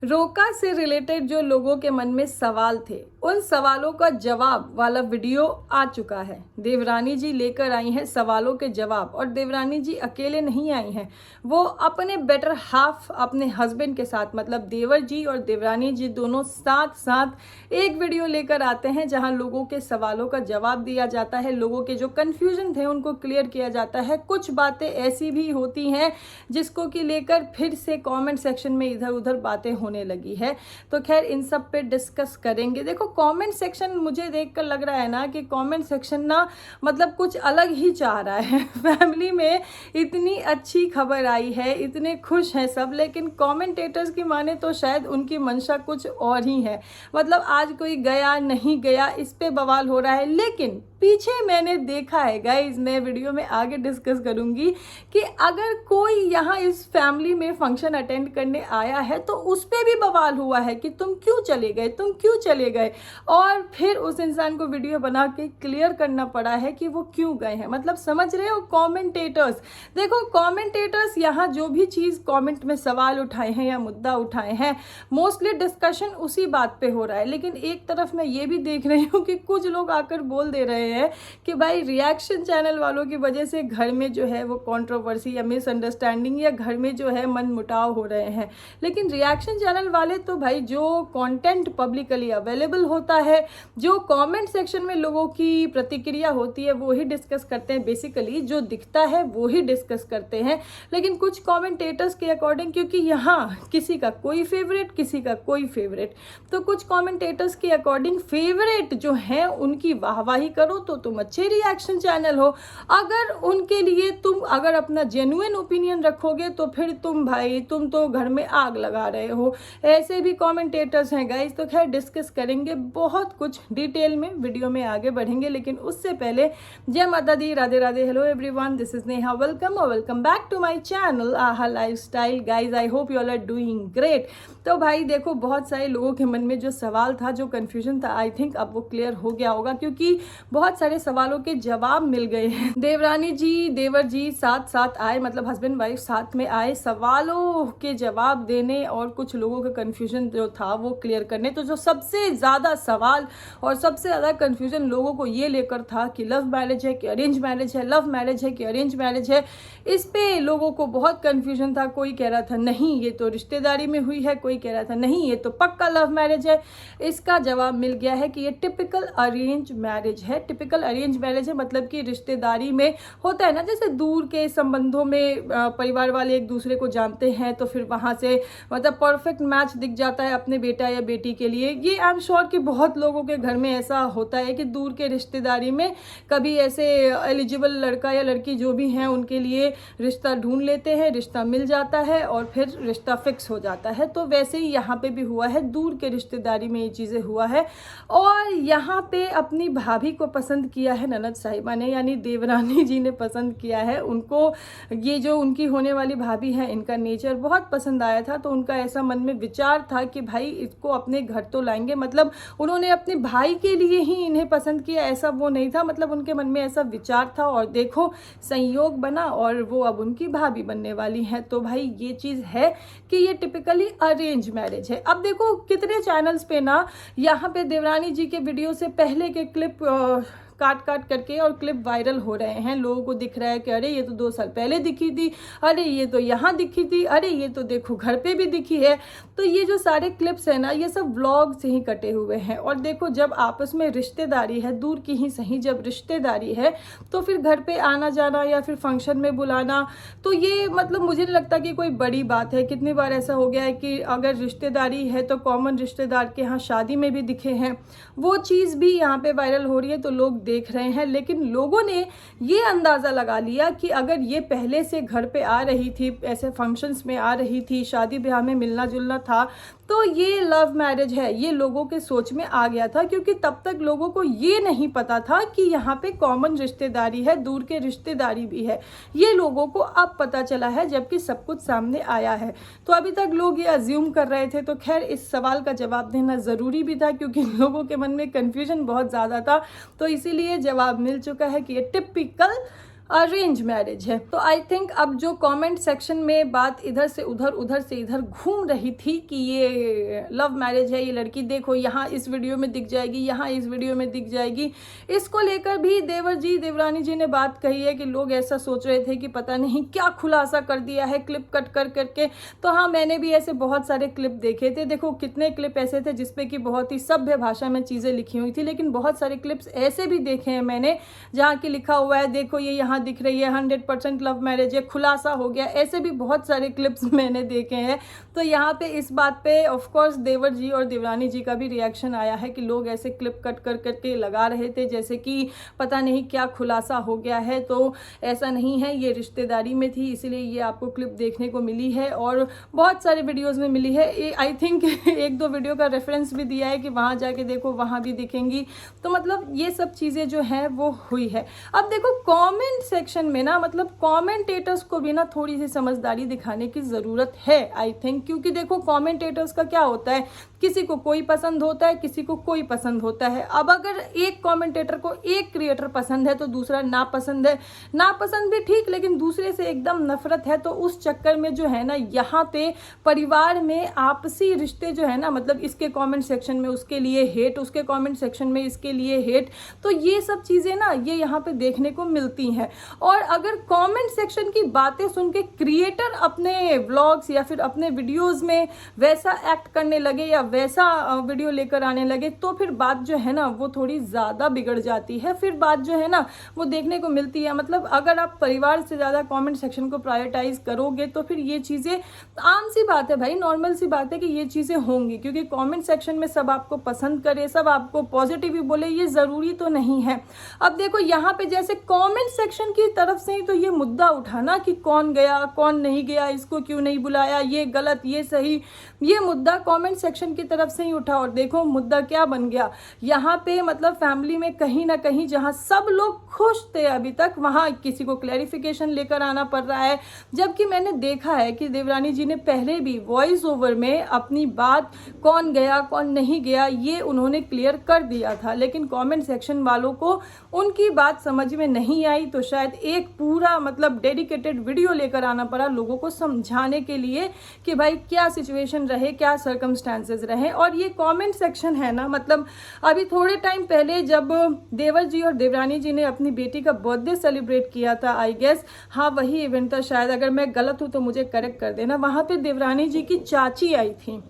रोका से रिलेटेड जो लोगों के मन में सवाल थे, उन सवालों का जवाब वाला वीडियो आ चुका है। देवरानी जी लेकर आई हैं सवालों के जवाब, और देवरानी जी अकेले नहीं आई हैं, वो अपने बेटर हाफ अपने हस्बैंड के साथ, मतलब देवर जी और देवरानी जी दोनों साथ साथ एक वीडियो लेकर आते हैं जहां लोगों के सवालों का जवाब दिया जाता है, लोगों के जो कन्फ्यूजन थे उनको क्लियर किया जाता है। कुछ बातें ऐसी भी होती हैं जिसको कि लेकर फिर से कमेंट सेक्शन में इधर उधर बातें होने लगी है। तो खैर इन सब पे डिस्कस करेंगे। देखो कमेंट सेक्शन मुझे देखकर लग रहा है ना कि कमेंट सेक्शन ना मतलब कुछ अलग ही चाह रहा है। फैमिली में इतनी अच्छी खबर आई है, इतने खुश हैं सब, लेकिन कमेंटेटर्स की माने तो शायद उनकी मंशा कुछ और ही है। मतलब आज कोई गया नहीं गया इस पे बवाल हो रहा है, लेकिन पीछे मैंने देखा है गाइस, मैं वीडियो में आगे डिस्कस करूंगी कि अगर कोई यहाँ इस फैमिली में फंक्शन अटेंड करने आया है तो उस पर भी बवाल हुआ है कि तुम क्यों चले गए, तुम क्यों चले गए, और फिर उस इंसान को वीडियो बना के क्लियर करना पड़ा है कि वो क्यों गए हैं। मतलब समझ रहे हो कमेंटेटर्स। देखो कमेंटेटर्स यहाँ जो भी चीज़ कमेंट में सवाल उठाए हैं या मुद्दा उठाए हैं, मोस्टली डिस्कशन उसी बात पे हो रहा है। लेकिन एक तरफ मैं ये भी देख रही हूँ कि कुछ लोग आकर बोल दे रहे हैं कि भाई रिएक्शन चैनल वालों की वजह से घर में जो है वो कंट्रोवर्सी या मिसअंडरस्टैंडिंग या घर में जो है मन मुटाव हो रहे हैं। लेकिन रिएक्शन चैनल वाले तो भाई जो कंटेंट पब्लिकली अवेलेबल होता है, जो कमेंट सेक्शन में लोगों की प्रतिक्रिया होती है वो ही डिस्कस करते हैं। बेसिकली जो दिखता है वो ही डिस्कस करते हैं। लेकिन कुछ कमेंटेटर्स के अकॉर्डिंग, क्योंकि यहाँ किसी का कोई फेवरेट किसी का कोई फेवरेट, तो कुछ कमेंटेटर्स के अकॉर्डिंग फेवरेट जो हैं उनकी वाहवाही करो तो तुम अच्छे रिएक्शन चैनल हो। अगर उनके लिए तुम अगर अपना जेन्युइन ओपिनियन रखोगे तो फिर तुम भाई तुम तो घर में आग लगा रहे हो। ऐसे भी कमेंटेटर्स हैं गाइस। तो खैर डिस्कस करेंगे बहुत कुछ डिटेल में, वीडियो में आगे बढ़ेंगे। लेकिन उससे पहले जय माता दी, Radhe Radhe, hello everyone, this is Neha, welcome और welcome back to my channel आहा lifestyle. Guys I hope you all are doing great. तो भाई देखो बहुत सारे लोगों के मन में जो सवाल था, जो कन्फ्यूजन था, आई थिंक अब वो क्लियर हो गया होगा, क्योंकि बहुत सारे सवालों के जवाब मिल गए हैं। देवरानी जी देवर जी साथ साथ आए, मतलब हस्बैंड वाइफ साथ में आए सवालों के जवाब देने और कुछ लोगों का कन्फ्यूजन जो था वो क्लियर करने। तो जो सबसे ज़्यादा सवाल और सबसे ज़्यादा कन्फ्यूजन लोगों को ये लेकर था कि लव मैरिज है कि अरेंज मैरिज है, लव मैरिज है कि अरेंज मैरिज है, इस पे लोगों को बहुत कन्फ्यूजन था। कोई कह रहा था नहीं ये तो रिश्तेदारी में हुई है, कोई कह रहा था नहीं ये तो पक्का लव मैरिज है। इसका जवाब मिल गया है कि ये टिपिकल अरेंज मैरिज है। टिपिकल अरेंज मैरिज है मतलब कि रिश्तेदारी में होता है ना, जैसे दूर के संबंधों में परिवार वाले एक दूसरे को जानते हैं तो फिर वहाँ से मतलब परफेक्ट मैच दिख जाता है अपने बेटा या बेटी के लिए। ये आई एम श्योर कि बहुत लोगों के घर में ऐसा होता है कि दूर के रिश्तेदारी में कभी ऐसे एलिजिबल लड़का या लड़की जो भी हैं उनके लिए रिश्ता ढूंढ लेते हैं, रिश्ता मिल जाता है और फिर रिश्ता फिक्स हो जाता है। तो वैसे ही यहाँ पे भी हुआ है, दूर के रिश्तेदारी में ये चीज़ें हुआ है। और यहाँ पे अपनी भाभी को पसंद किया है ननद साहिबा ने, यानी देवरानी जी ने पसंद किया है उनको। ये जो उनकी होने वाली भाभी है इनका नेचर बहुत पसंद आया था, तो उनका ऐसा मन में विचार था कि भाई इसको अपने घर तो लाएंगे। मतलब उन्होंने अपने भाई के लिए ही इन्हें पसंद किया, ऐसा वो नहीं था, मतलब उनके मन में ऐसा विचार था। और देखो संयोग बना और वो अब उनकी भाभी बनने वाली हैं। तो भाई ये चीज़ है कि ये टिपिकली अरेंज मैरिज है। अब देखो कितने चैनल्स पे ना यहाँ पे देवरानी जी के वीडियो से पहले के क्लिप काट काट करके और क्लिप वायरल हो रहे हैं। लोगों को दिख रहा है कि अरे ये तो 2 साल पहले दिखी थी, अरे ये तो यहाँ दिखी थी, अरे ये तो देखो घर पे भी दिखी है। तो ये जो सारे क्लिप्स हैं ना ये सब व्लॉग से ही कटे हुए हैं। और देखो जब आपस में रिश्तेदारी है, दूर की ही सही, जब रिश्तेदारी है तो फिर घर पे आना जाना या फिर फंक्शन में बुलाना, तो ये मतलब मुझे नहीं लगता कि कोई बड़ी बात है। कितनी बार ऐसा हो गया है कि अगर रिश्तेदारी है तो कॉमन रिश्तेदार के यहाँ शादी में भी दिखे हैं, वो चीज़ भी यहाँ पे वायरल हो रही है, तो लोग देख रहे हैं। लेकिन लोगों ने ये अंदाज़ा लगा लिया कि अगर ये पहले से घर पे आ रही थी, ऐसे फंक्शंस में आ रही थी, शादी ब्याह में मिलना जुलना था, तो ये लव मैरिज है। ये लोगों के सोच में आ गया था, क्योंकि तब तक लोगों को ये नहीं पता था कि यहाँ पे कॉमन रिश्तेदारी है, दूर के रिश्तेदारी भी है। ये लोगों को अब पता चला है जबकि सब कुछ सामने आया है। तो अभी तक लोग ये अज्यूम कर रहे थे। तो खैर इस सवाल का जवाब देना ज़रूरी भी था, क्योंकि लोगों के मन में कन्फ्यूजन बहुत ज़्यादा था। तो इसीलिए जवाब मिल चुका है कि ये टिपिकल अरेंज मैरिज है। तो आई थिंक अब जो कमेंट सेक्शन में बात इधर से इधर घूम रही थी कि ये लव मैरिज है, ये लड़की देखो यहाँ इस वीडियो में दिख जाएगी, यहाँ इस वीडियो में दिख जाएगी, इसको लेकर भी देवरानी जी ने बात कही है कि लोग ऐसा सोच रहे थे कि पता नहीं क्या खुलासा कर दिया है क्लिप कट कर करके। तो हाँ, मैंने भी ऐसे बहुत सारे क्लिप देखे थे। देखो कितने क्लिप ऐसे थे जिसपे कि बहुत ही सभ्य भाषा में चीज़ें लिखी हुई थी, लेकिन बहुत सारे क्लिप्स ऐसे भी देखे हैं मैंने जहाँ की लिखा हुआ है देखो ये यहाँ दिख रही है 100% लव मैरिज है, खुलासा हो गया। ऐसे भी बहुत सारे क्लिप्स मैंने देखे हैं। तो यहाँ पे इस बात पे ऑफ कोर्स देवर जी और देवरानी जी का भी रिएक्शन आया है कि लोग ऐसे क्लिप कट कर करके लगा रहे थे जैसे कि पता नहीं क्या खुलासा हो गया है। तो ऐसा नहीं है, ये रिश्तेदारी में थी इसलिए ये आपको क्लिप देखने को मिली है और बहुत सारे वीडियोज़ में मिली है। आई थिंक 1-2 वीडियो का रेफरेंस भी दिया है कि वहाँ जाके देखो वहाँ भी दिखेंगी। तो मतलब ये सब चीज़ें जो है वो हुई है। अब देखो कमेंट सेक्शन में ना मतलब कमेंटेटर्स को भी ना थोड़ी सी समझदारी दिखाने की ज़रूरत है आई थिंक, क्योंकि देखो कमेंटेटर्स का क्या होता है, किसी को कोई पसंद होता है, किसी को कोई पसंद होता है। अब अगर एक कमेंटेटर को एक क्रिएटर पसंद है तो दूसरा नापसंद है, नापसंद भी ठीक, लेकिन दूसरे से एकदम नफरत है। तो उस चक्कर में जो है ना यहाँ पे परिवार में आपसी रिश्ते जो है ना मतलब इसके कमेंट सेक्शन में उसके लिए हेट, उसके कमेंट सेक्शन में इसके लिए हेट, तो ये सब चीज़ें ना ये यहाँ पे देखने को मिलती हैं। और अगर कमेंट सेक्शन की बातें सुन के क्रिएटर अपने व्लॉग्स या फिर अपने वीडियोस में वैसा एक्ट करने लगे या वैसा वीडियो लेकर आने लगे तो फिर बात जो है ना वो थोड़ी ज़्यादा बिगड़ जाती है। फिर बात जो है ना वो देखने को मिलती है। मतलब अगर आप परिवार से ज़्यादा कमेंट सेक्शन को प्रायोरिटाइज करोगे तो फिर ये चीज़ें आम सी बात है भाई, नॉर्मल सी बात है कि ये चीज़ें होंगी, क्योंकि कमेंट सेक्शन में सब आपको पसंद करे, सब आपको पॉजिटिव ही बोले, ये ज़रूरी तो नहीं है। अब देखो यहाँ पे जैसे कमेंट सेक्शन की तरफ से ही तो ये मुद्दा उठा ना कि कौन गया कौन नहीं गया, इसको क्यों नहीं बुलाया, ये गलत ये सही, ये मुद्दा कमेंट सेक्शन की तरफ से ही उठा। और देखो मुद्दा क्या बन गया यहाँ पे, मतलब फैमिली में कहीं ना कहीं जहाँ सब लोग खुश थे अभी तक, वहाँ किसी को क्लैरिफिकेशन लेकर आना पड़ रहा है। जबकि मैंने देखा है कि देवरानी जी ने पहले भी वॉइस ओवर में अपनी बात कौन गया कौन नहीं गया ये उन्होंने क्लियर कर दिया था, लेकिन कमेंट सेक्शन वालों को उनकी बात समझ में नहीं आई। तो शायद एक पूरा मतलब डेडिकेटेड वीडियो लेकर आना पड़ा लोगों को समझाने के लिए कि भाई क्या सिचुएशन रहे, क्या सर्कमस्टांसेस रहे। और ये कमेंट सेक्शन है ना मतलब अभी थोड़े टाइम पहले जब देवर जी और देवरानी जी ने अपनी बेटी का बर्थडे सेलिब्रेट किया था, आई गेस हाँ वही इवेंट था शायद, अगर मैं गलत हूँ तो मुझे करेक्ट कर देना। वहाँ पे देवरानी जी की चाची आई थी।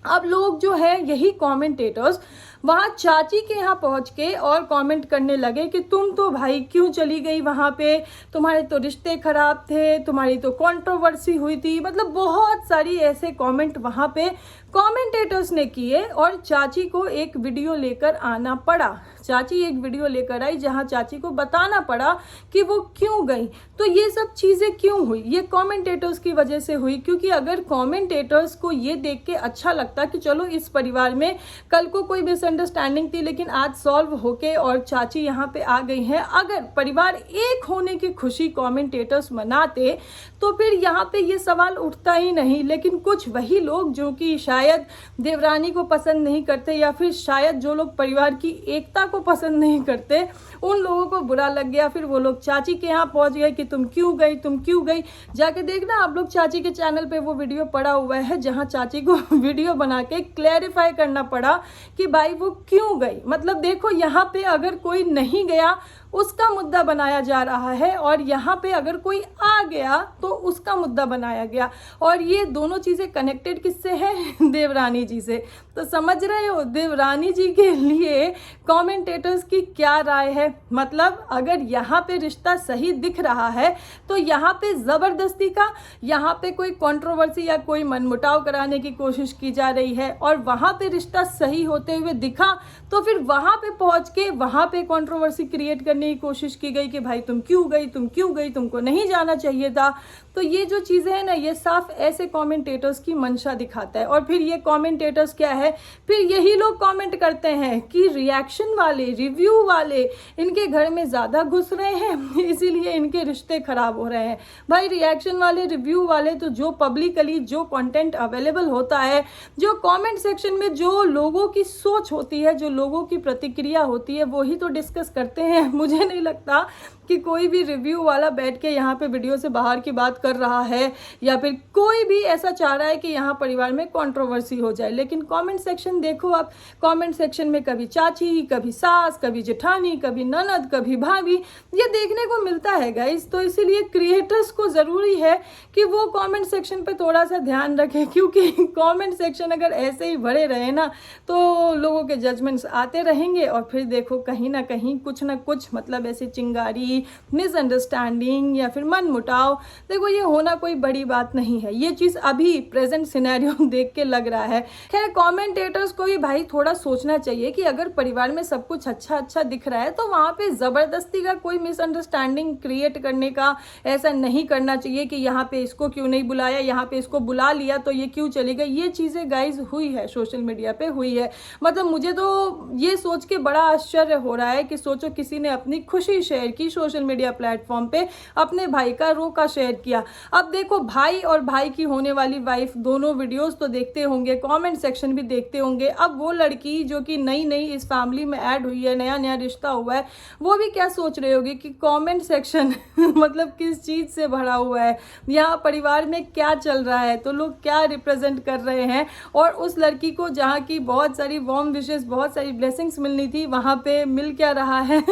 अब लोग जो है यही कमेंटेटर्स वहाँ चाची के यहाँ पहुँच के और कमेंट करने लगे कि तुम तो भाई क्यों चली गई वहाँ पे, तुम्हारे तो रिश्ते खराब थे, तुम्हारी तो कंट्रोवर्सी हुई थी। मतलब बहुत सारी ऐसे कमेंट वहाँ पे कमेंटेटर्स ने किए और चाची को एक वीडियो लेकर आना पड़ा। चाची एक वीडियो लेकर आई जहाँ चाची को बताना पड़ा कि वो क्यों गई। तो ये सब चीज़ें क्यों हुई, ये कमेंटेटर्स की वजह से हुई। क्योंकि अगर कमेंटेटर्स को ये देख के अच्छा लगता कि चलो इस परिवार में कल को कोई मिसअंडरस्टैंडिंग थी लेकिन आज सॉल्व होके और चाची यहाँ पे आ गई हैं, अगर परिवार एक होने की खुशी कमेंटेटर्स मनाते तो फिर यहाँ पे ये सवाल उठता ही नहीं। लेकिन कुछ वही लोग जो कि शायद देवरानी को पसंद नहीं करते या फिर शायद जो लोग परिवार की एकता को पसंद नहीं करते, उन लोगों को बुरा लग गया। फिर वो लोग चाची के यहाँ पहुंच गए कि तुम क्यों गई, तुम क्यों गई। जाके देखना आप लोग चाची के चैनल पे वो वीडियो पड़ा हुआ है जहाँ चाची को वीडियो बना के क्लैरिफाई करना पड़ा कि भाई वो क्यों गई। मतलब देखो यहाँ पे अगर कोई नहीं गया उसका मुद्दा बनाया जा रहा है और यहाँ पे अगर कोई आ गया तो उसका मुद्दा बनाया गया। और ये दोनों चीज़ें कनेक्टेड किससे है, देवरानी जी से। तो समझ रहे हो देवरानी जी के लिए कमेंटेटर्स की क्या राय है। मतलब अगर यहाँ पे रिश्ता सही दिख रहा है तो यहाँ पे ज़बरदस्ती का यहाँ पे कोई कंट्रोवर्सी या कोई मनमुटाव कराने की कोशिश की जा रही है, और वहाँ पे रिश्ता सही होते हुए दिखा तो फिर वहाँ पे पहुँच के वहाँ पे कंट्रोवर्सी क्रिएट करने की कोशिश की गई कि भाई तुम क्यों गई, तुम क्यों गई, तुमको नहीं जाना चाहिए था। तो ये जो चीज़ें हैं ना ये साफ ऐसे कमेंटेटर्स की मंशा दिखाता है। और फिर ये कमेंटेटर्स क्या है, फिर यही लोग कमेंट करते हैं कि रिएक्शन वाले रिव्यू वाले इनके घर में ज़्यादा घुस रहे हैं इसीलिए इनके रिश्ते खराब हो रहे हैं। भाई रिएक्शन वाले रिव्यू वाले तो जो पब्लिकली जो कंटेंट अवेलेबल होता है, जो कमेंट सेक्शन में जो लोगों की सोच होती है, जो लोगों की प्रतिक्रिया होती है, वही तो डिस्कस करते हैं। मुझे मुझे नहीं लगता कि कोई भी रिव्यू वाला बैठ के यहाँ पे वीडियो से बाहर की बात कर रहा है या फिर कोई भी ऐसा चाह रहा है कि यहाँ परिवार में कंट्रोवर्सी हो जाए। लेकिन कमेंट सेक्शन देखो आप, कमेंट सेक्शन में कभी चाची, कभी सास, कभी जेठानी, कभी ननद, कभी भाभी, ये देखने को मिलता है गाइस। तो इसीलिए क्रिएटर्स को ज़रूरी है कि वो कमेंट सेक्शन पे थोड़ा सा ध्यान रखें, क्योंकि कमेंट सेक्शन अगर ऐसे ही भरे रहे ना तो लोगों के जजमेंट्स आते रहेंगे और फिर देखो कहीं ना कहीं कुछ ना कुछ मतलब ऐसी चिंगारी, मिसअंडरस्टैंडिंग या फिर मन मुटाव, देखो ये होना कोई बड़ी बात नहीं है। ये चीज़ अभी प्रेजेंट सिनेरियो देख के लग रहा है। खैर कमेंटेटर्स को भी भाई थोड़ा सोचना चाहिए कि अगर परिवार में सब कुछ अच्छा अच्छा दिख रहा है तो वहाँ पे ज़बरदस्ती का कोई मिसअंडरस्टैंडिंग क्रिएट करने का ऐसा नहीं करना चाहिए कि यहाँ पे इसको क्यों नहीं बुलाया, यहाँ पे इसको बुला लिया तो ये क्यों चली गई। ये चीज़ें गाइज हुई है, सोशल मीडिया पे हुई है। मतलब मुझे तो ये सोच के बड़ा आश्चर्य हो रहा है कि सोचो किसी ने अपनी खुशी शेयर की सोशल मीडिया प्लेटफॉर्म पे, अपने भाई का रोका शेयर किया। अब देखो भाई और भाई की होने वाली वाइफ दोनों वीडियोस तो देखते होंगे, कमेंट सेक्शन भी देखते होंगे। अब वो लड़की जो कि नई नई इस फैमिली में ऐड हुई है, नया नया रिश्ता हुआ है, वो भी क्या सोच रही होगी कि कमेंट सेक्शन मतलब किस चीज़ से भरा हुआ है, यहाँ परिवार में क्या चल रहा है, तो लोग क्या रिप्रेजेंट कर रहे हैं। और उस लड़की को जहाँ की बहुत सारी वार्म विशेस, बहुत सारी ब्लेसिंग्स मिलनी थी, वहाँ पे मिल क्या रहा है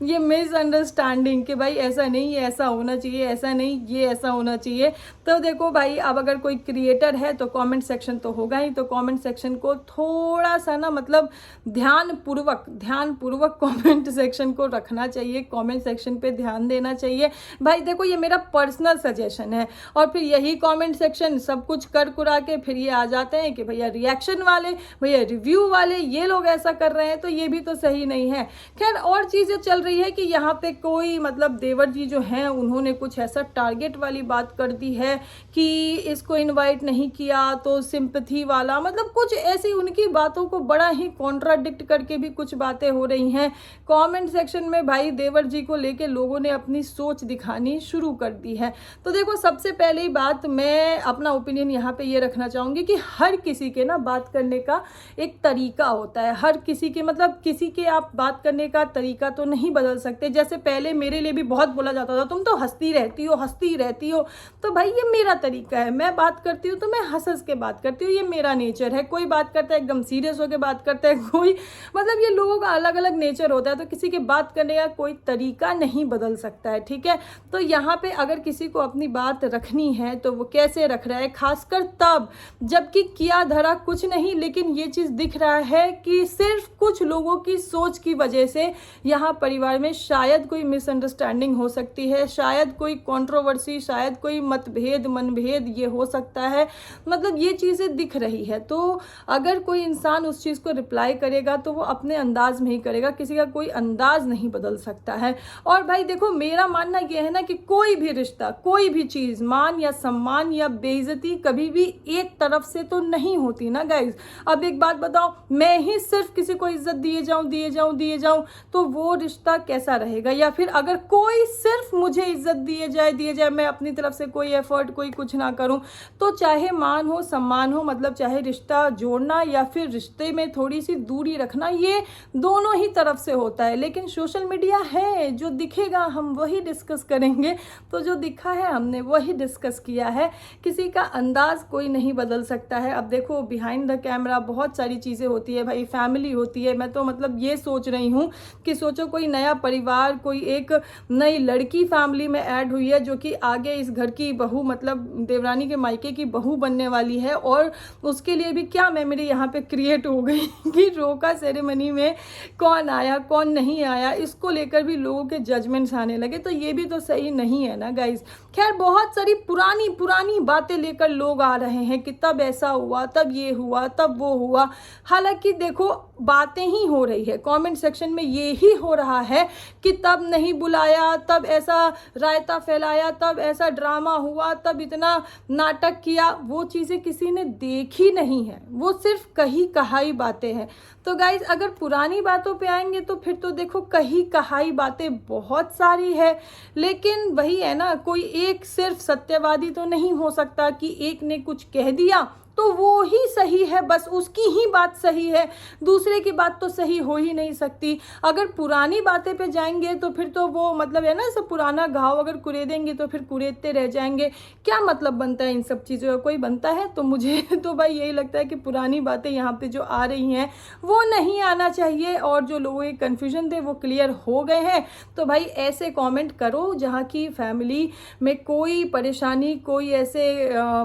ये मिसअंडरस्टैंडिंग कि भाई ऐसा नहीं, ऐसा होना चाहिए, ऐसा नहीं, ये ऐसा होना चाहिए। तो देखो भाई अब अगर कोई क्रिएटर है तो कमेंट सेक्शन तो होगा ही, तो कमेंट सेक्शन को थोड़ा सा ना मतलब ध्यानपूर्वक कमेंट सेक्शन को रखना चाहिए, कमेंट सेक्शन पे ध्यान देना चाहिए भाई। देखो ये मेरा पर्सनल सजेशन है। और फिर यही कमेंट सेक्शन सब कुछ कर कुरा के फिर ये आ जाते हैं कि भैया रिएक्शन वाले, भैया रिव्यू वाले, ये लोग ऐसा कर रहे हैं, तो ये भी तो सही नहीं है। खैर और चीज़ें चल रही है कि यहाँ पे कोई मतलब देवर जी जो हैं उन्होंने कुछ ऐसा टारगेट वाली बात कर दी है कि इसको इनवाइट नहीं किया तो सिंपैथी वाला, मतलब कुछ ऐसी उनकी बातों को बड़ा ही कॉन्ट्राडिक्ट करके भी कुछ बातें हो रही हैं कमेंट सेक्शन में। भाई देवर जी को लेके लोगों ने अपनी सोच दिखानी शुरू कर दी है। तो देखो सबसे पहली बात मैं अपना ओपिनियन यहाँ पे ये रखना चाहूँगी कि हर किसी के ना बात करने का एक तरीका होता है। हर किसी के मतलब किसी के आप बात करने का तरीका तो नहीं बदल सकते। जैसे पहले मेरे लिए भी बहुत बोला जाता था तुम तो हंसती रहती हो, तो भाई ये मेरा तरीका है, मैं बात करती हूँ तो मैं हंस के बात करती हूँ, ये मेरा नेचर है। कोई बात करता है एकदम सीरियस होकर बात करता है, कोई मतलब ये लोगों का अलग अलग नेचर होता है, तो किसी के बात करने का कोई तरीका नहीं बदल सकता है, ठीक है। तो यहाँ पे अगर किसी को अपनी बात रखनी है तो वो कैसे रख रहा है, खासकर तब जबकि किया धरा कुछ नहीं, लेकिन ये चीज़ दिख रहा है कि सिर्फ कुछ लोगों की सोच की वजह से यहाँ परिवार में शायद कोई मिसअंडरस्टैंडिंग हो सकती है, शायद कोई कंट्रोवर्सी, शायद कोई मतभेद मनभेद ये हो सकता है, मतलब ये चीज़ें दिख रही है। तो अगर कोई इंसान उस चीज़ को रिप्लाई करेगा तो वो अपने अंदाज में ही करेगा, किसी का कोई अंदाज नहीं बदल सकता है। और भाई देखो मेरा मानना यह है ना कि कोई भी रिश्ता, कोई भी चीज़, मान या सम्मान या बेइज्जती कभी भी एक तरफ से तो नहीं होती ना गाइज। अब एक बात बताओ, मैं ही सिर्फ किसी को इज्जत दिए जाऊं तो वो रिश्ता कैसा रहेगा। या फिर अगर कोई सिर्फ मुझे इज्जत दिए जाए, मैं अपनी तरफ से कोई एफर्ट कोई कुछ ना करूं, तो चाहे मान हो सम्मान हो, मतलब चाहे रिश्ता जोड़ना या फिर रिश्ते में थोड़ी सी दूरी रखना, ये दोनों ही तरफ से होता है। लेकिन सोशल मीडिया है, जो दिखेगा हम वही डिस्कस करेंगे, तो जो दिखा है हमने वही डिस्कस किया है, किसी का अंदाज कोई नहीं बदल सकता है। अब देखो बिहाइंड द कैमरा बहुत सारी चीज़ें होती है भाई, फैमिली होती है। मैं तो मतलब ये सोच रही हूँ कि सोचो कोई नया परिवार, कोई एक नई लड़की फैमिली में ऐड हुई है जो कि आगे इस घर की बहू, मतलब देवरानी के मायके की बहू बनने वाली है, और उसके लिए भी क्या मेमोरी यहाँ पे क्रिएट हो गई कि रोका सेरेमनी में कौन आया कौन नहीं आया, इसको लेकर भी लोगों के जजमेंट्स आने लगे। तो ये भी तो सही नहीं है ना गाइज। खैर बहुत सारी पुरानी बातें लेकर लोग आ रहे हैं कि तब ऐसा हुआ, तब ये हुआ, तब वो हुआ। हालांकि देखो बातें ही हो रही है कमेंट सेक्शन में, ये ही हो रहा है कि तब नहीं बुलाया, तब ऐसा रायता फैलाया, तब ऐसा ड्रामा हुआ, तब इतना नाटक किया। वो चीज़ें किसी ने देखी नहीं है, वो सिर्फ कही कहाई बातें हैं। तो गाइज अगर पुरानी बातों पे आएंगे तो फिर तो देखो कही कहाई बातें बहुत सारी है, लेकिन वही है ना, कोई एक सिर्फ सत्यवादी तो नहीं हो सकता कि एक ने कुछ कह दिया तो वो ही सही है बस उसकी ही बात सही है, दूसरे की बात तो सही हो ही नहीं सकती। अगर पुरानी बातें पे जाएंगे तो फिर तो वो मतलब है ना, सब पुराना घाव अगर कुरेदेंगे तो फिर कुरेदते रह जाएंगे। क्या मतलब बनता है इन सब चीज़ों का, कोई बनता है? तो मुझे तो भाई यही लगता है कि पुरानी बातें यहाँ पे जो आ रही हैं वो नहीं आना चाहिए, और जो लोगों के कन्फ्यूजन थे वो क्लियर हो गए हैं। तो भाई ऐसे कमेंट करो जहाँ की फैमिली में कोई परेशानी, कोई ऐसे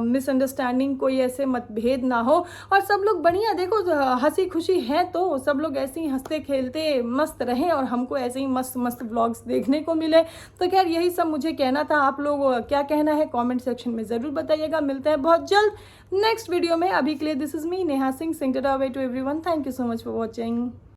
मिसअंडरस्टैंडिंग, कोई ऐसे मतभेद ना हो, और सब लोग बढ़िया देखो हंसी खुशी हैं, तो सब लोग ऐसे ही हंसते खेलते मस्त रहें और हमको ऐसे ही मस्त मस्त व्लॉग्स देखने को मिले। तो खैर यही सब मुझे कहना था। आप लोग क्या कहना है कमेंट सेक्शन में ज़रूर बताइएगा। मिलते हैं बहुत जल्द नेक्स्ट वीडियो में। अभी के लिए this is me Neha Singh, sing to everyone. Thank you so much for watching.